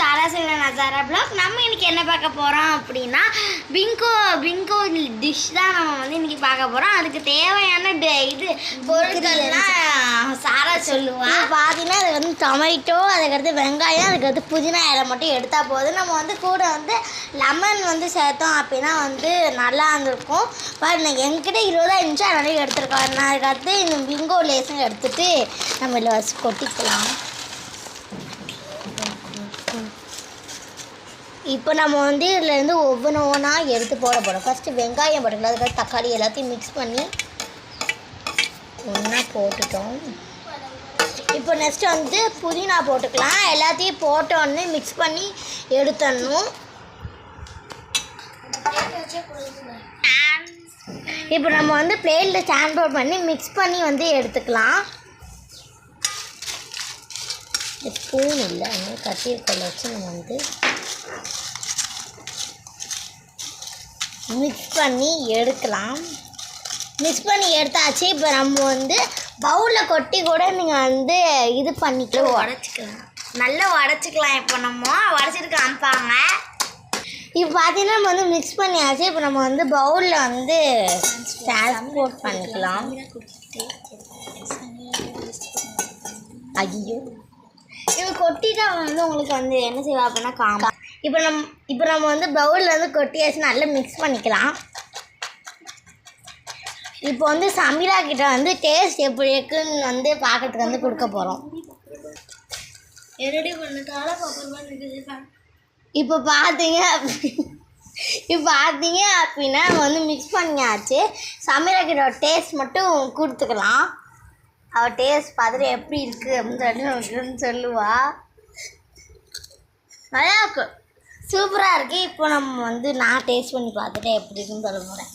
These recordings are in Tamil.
சாரா சிவன் நசாரா ப்ளாக். நம்ம இன்னைக்கு என்ன பார்க்க போகிறோம் அப்படின்னா பிங்கோ டிஷ் தான் நம்ம வந்து இன்னைக்கு பார்க்க போகிறோம். அதுக்கு தேவையான இது பொருட்கள்லாம் சாரா சொல்லுவாள். பார்த்தீங்கன்னா அதுக்கு வந்து டொமேட்டோ, அதுக்கடுத்து வெங்காயம், அதுக்கடுத்து புதினா இலை மட்டும் எடுத்தால் போதும். நம்ம வந்து கூட வந்து லெமன் வந்து சேர்த்தோம் அப்படின்னா வந்து நல்லா இருந்திருக்கும். பாருங்க என்கிட்ட 20 நிமிஷம் அதனால எடுத்துருக்கோம். நான் அதுக்கடுத்து இந்த பிங்கோ லேஸும் எடுத்துகிட்டு நம்ம இதில் வச்சு கொட்டிக்கலாம். இப்போ நம்ம வந்து இதுலேருந்து ஒவ்வொன்றா எடுத்து போட போகிறோம். ஃபஸ்ட்டு வெங்காயம் போட்டுக்கலாம், அதுக்கப்புறம் தக்காளி எல்லாத்தையும் மிக்ஸ் பண்ணி ஒன்றா போட்டுட்டோம். இப்போ நெக்ஸ்ட்டு வந்து புதினா போட்டுக்கலாம். எல்லாத்தையும் போட்டோன்னு மிக்ஸ் பண்ணி எடுத்துடணும். இப்போ நம்ம வந்து பிளேட்டில் ட்ரான்ஸ்ஃபர் பண்ணி மிக்ஸ் பண்ணி வந்து எடுத்துக்கலாம். ஸ்பூன் இல்லை, அதனால் கத்திரிக்கோலை வச்சு நம்ம வந்து மிக்ஸ் பண்ணி எடுக்கலாம். மிக்ஸ் பண்ணி எடுத்தாச்சு. இப்போ நம்ம வந்து பவுலில் கொட்டி கூட நீங்கள் வந்து இது பண்ணிட்டு உடச்சிக்கலாம், நல்லா உடச்சிக்கலாம். இப்போ நம்ம உடச்சிட்டு காமிப்பாங்க. இப்போ பார்த்தீங்கன்னா நம்ம வந்து மிக்ஸ் பண்ணியாச்சு. இப்போ நம்ம வந்து பவுலில் வந்து ட்ரான்ஸ்போர்ட் பண்ணிக்கலாம். ஐயோ இப்போ கொட்டிட்டா வந்து உங்களுக்கு வந்து என்ன செய்வா அப்படின்னா காம்பா. இப்போ நம்ம வந்து பவுலில் வந்து கொட்டியாச்சு, நல்லா மிக்ஸ் பண்ணிக்கலாம். இப்போ வந்து சமீரா கிட்ட வந்து டேஸ்ட் எப்படி இருக்குன்னு வந்து பார்க்கறதுக்கு வந்து கொடுக்க போகிறோம். இப்போ பார்த்தீங்க அப்படின்னா நம்ம வந்து மிக்ஸ் பண்ணியாச்சு. சமீரா கிட்ட டேஸ்ட் மட்டும் கொடுத்துக்கலாம். அவள் டேஸ்ட் பார்த்துட்டு எப்படி இருக்குது அப்படின்னு சொல்லுவா. நல்லா இருக்கு, சூப்பராக இருக்குது. இப்போ நம்ம வந்து நான் டேஸ்ட் பண்ணி பார்த்துட்டு எப்படி இருக்குன்னு சொல்ல போகிறேன்.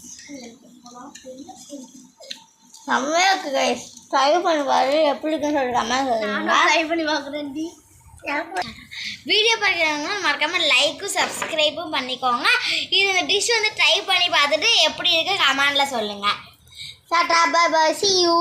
செம்மையாக இருக்குது கைஸ், ட்ரை பண்ணி பாரு எப்படி இருக்குன்னு சொல்லிட்டு ட்ரை பண்ணி பார்க்குறேன். வீடியோ பார்க்குறவங்க மறக்காமல் லைக்கும் சப்ஸ்கிரைபும் பண்ணிக்கோங்க. இந்த டிஷ் வந்து ட்ரை பண்ணி பார்த்துட்டு எப்படி இருக்குது கமெண்டில் சொல்லுங்கள். Tata bye bye, see you.